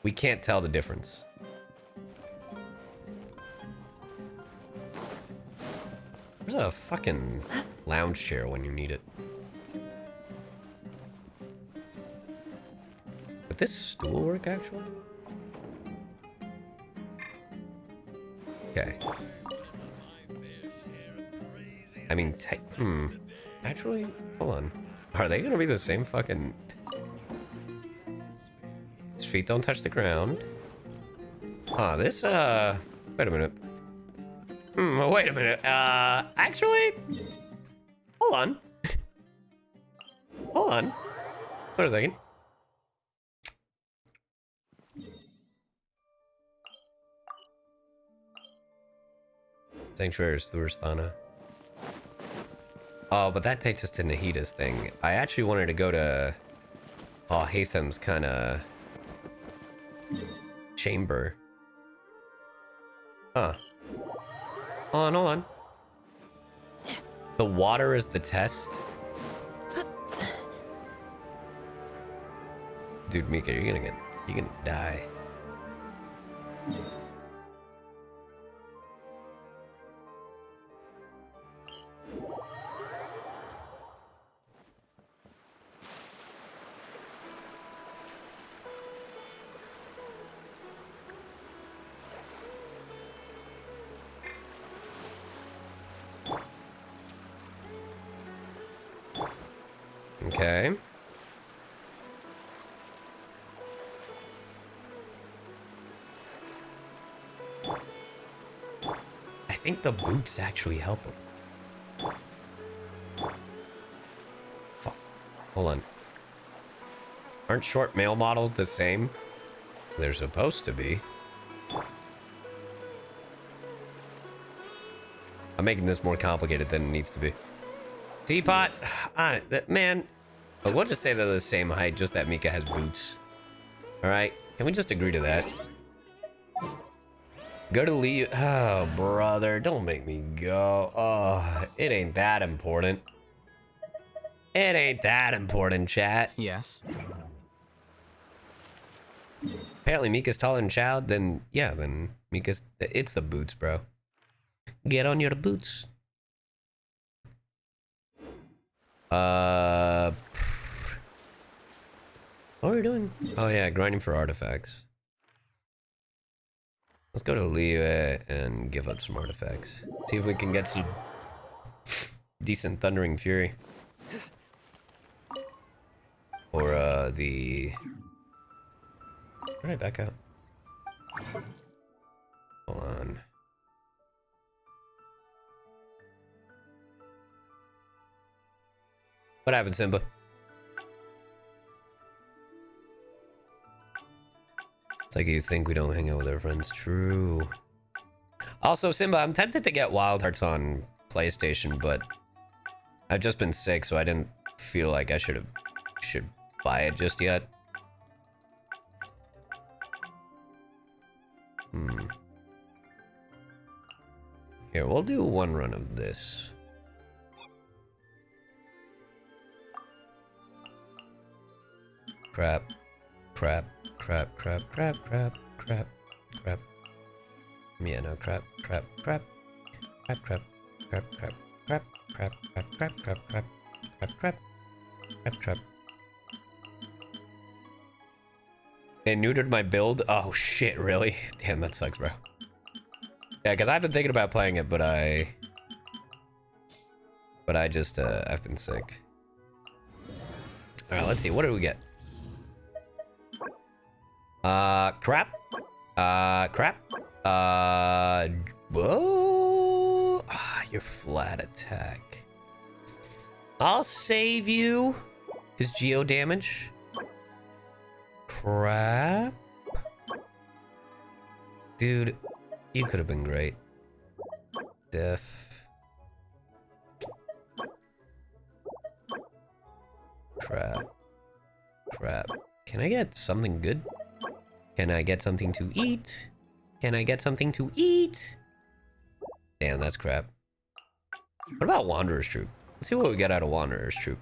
we can't tell the difference. There's a fucking lounge chair when you need it. Would this stool work, actually? Okay. I mean, actually, hold on. Are they gonna be the same fucking... His feet don't touch the ground. Huh, this, wait a minute. Wait a minute. Actually... Hold on. Hold on. Wait a second. Sanctuary Thurstana. Oh, but that takes us to Nahida's thing. I actually wanted to go to Hatham's kind of chamber. Huh. Hold on. The water is the test? Dude, Mika, you're gonna die. Okay. I think the boots actually help him. Fuck. Hold on. Aren't short male models the same? They're supposed to be. I'm making this more complicated than it needs to be. Teapot, man. But we'll just say they're the same height, just that Mika has boots. All right, can we just agree to that? Go to Lee. Oh, brother, don't make me go. Oh, it ain't that important. It ain't that important, chat. Yes. Apparently Mika's taller than Child, then yeah, then Mika's... It's the boots, bro. Get on your boots. What are we doing? Oh yeah, grinding for artifacts. Let's go to Liyue and give up some artifacts. See if we can get some decent Thundering Fury. Or the... Where did I back out? Hold on. What happened, Simba? It's like you think we don't hang out with our friends. True. Also, Simba, I'm tempted to get Wild Hearts on PlayStation, but I've just been sick, so I didn't feel like I should buy it just yet. Here, we'll do one run of this. Crap. Crap. Crap. Crap. Crap. Crap. Crap. Crap. Yeah, no, crap. Crap. Crap. Crap. Crap. Crap. Crap. Crap. Crap. Crap. Crap. Crap. Crap. Crap. Crap. Crap. Crap. They neutered my build? Oh shit, really? Damn, that sucks, bro. Yeah, because I've been thinking about playing it, but I just, I've been sick. Alright, let's see, what did we get? Crap. Crap. Whoa. Your flat attack. I'll save you. His geo damage. Crap. Dude, you could have been great. Def. Crap. Crap. Can I get something good? Can I get something to eat? Can I get something to eat? Damn, that's crap. What about Wanderer's Troop? Let's see what we get out of Wanderer's Troop.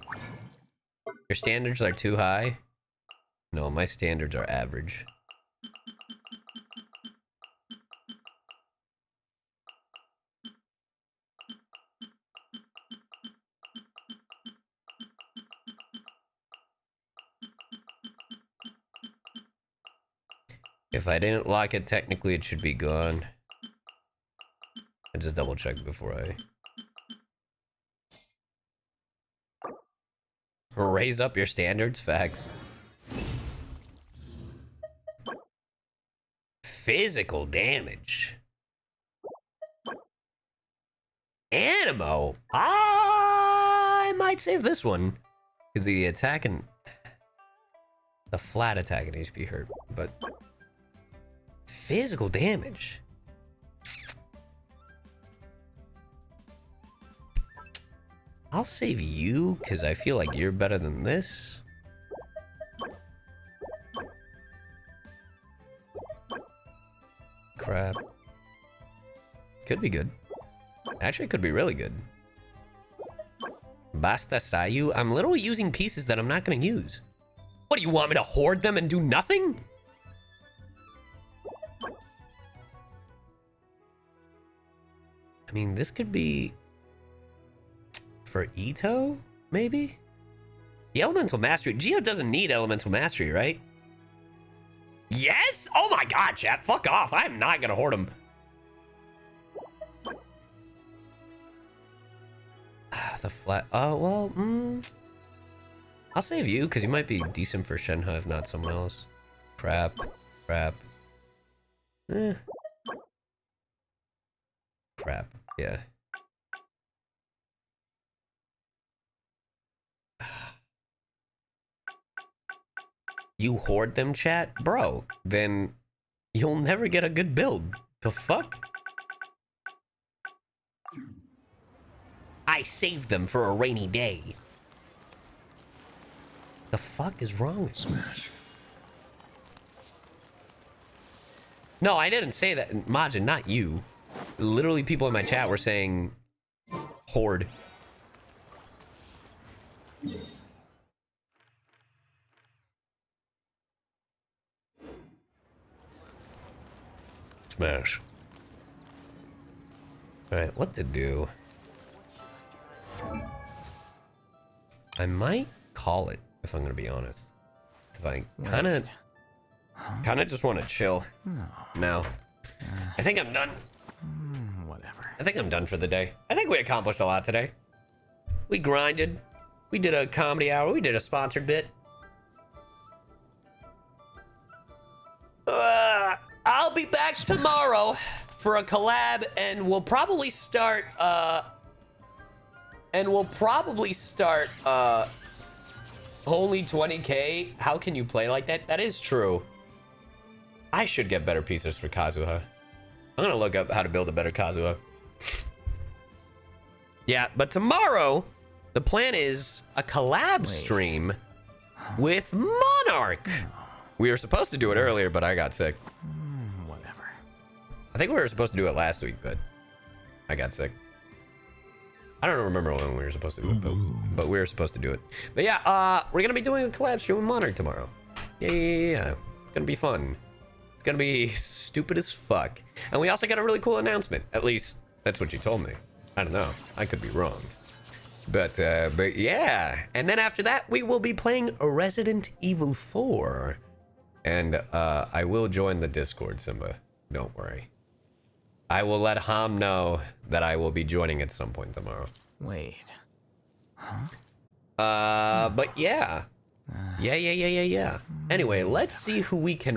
Your standards are too high? No, my standards are average. If I didn't lock it, technically it should be gone. I just double checked before I raise up your standards. Facts. Physical damage. Animo. I might save this one because the attack and the flat attack and HP hurt, but physical damage. I'll save you because I feel like you're better than this. Crap. Could be good. Actually, it could be really good. Basta Sayu. I'm literally using pieces that I'm not going to use. What, do you want me to hoard them and do nothing? I mean, this could be for Ito, maybe? The Elemental Mastery. Geo doesn't need Elemental Mastery, right? Yes? Oh my god, chat. Fuck off. I'm not gonna hoard him. The flat. Oh, well, I'll save you, because you might be decent for Shenhe if not someone else. Crap. Crap. Crap. Yeah. You hoard them, chat? Bro, then you'll never get a good build. The fuck? I saved them for a rainy day. The fuck is wrong with you? Smash. No, I didn't say that. Majin, not you. Literally people in my chat were saying hoard. Smash. Alright, what to do? I might call it, if I'm gonna be honest. Because I kinda just want to chill. No. I think I'm done. Whatever. I think I'm done for the day. I think we accomplished a lot today. We grinded. We did a comedy hour. We did a sponsored bit. I'll be back tomorrow for a collab, and we'll probably start And we'll probably start only 20k. How can you play like that? That is true. I should get better pieces for Kazuha. I'm gonna look up how to build a better Kazuha. Yeah, but tomorrow, the plan is a collab stream with Monarch. We were supposed to do it earlier, but I got sick. Whatever. I think we were supposed to do it last week, but I got sick. I don't remember when we were supposed to do it, but we were supposed to do it. But yeah, we're gonna be doing a collab stream with Monarch tomorrow. Yeah. It's gonna be fun. It's gonna be stupid as fuck. And we also got a really cool announcement. At least that's what you told me. I don't know. I could be wrong. But yeah. And then after that, we will be playing Resident Evil 4. And I will join the Discord, Simba. Don't worry. I will let Ham know that I will be joining at some point tomorrow. Wait. But yeah. Yeah. Anyway, let's see who we can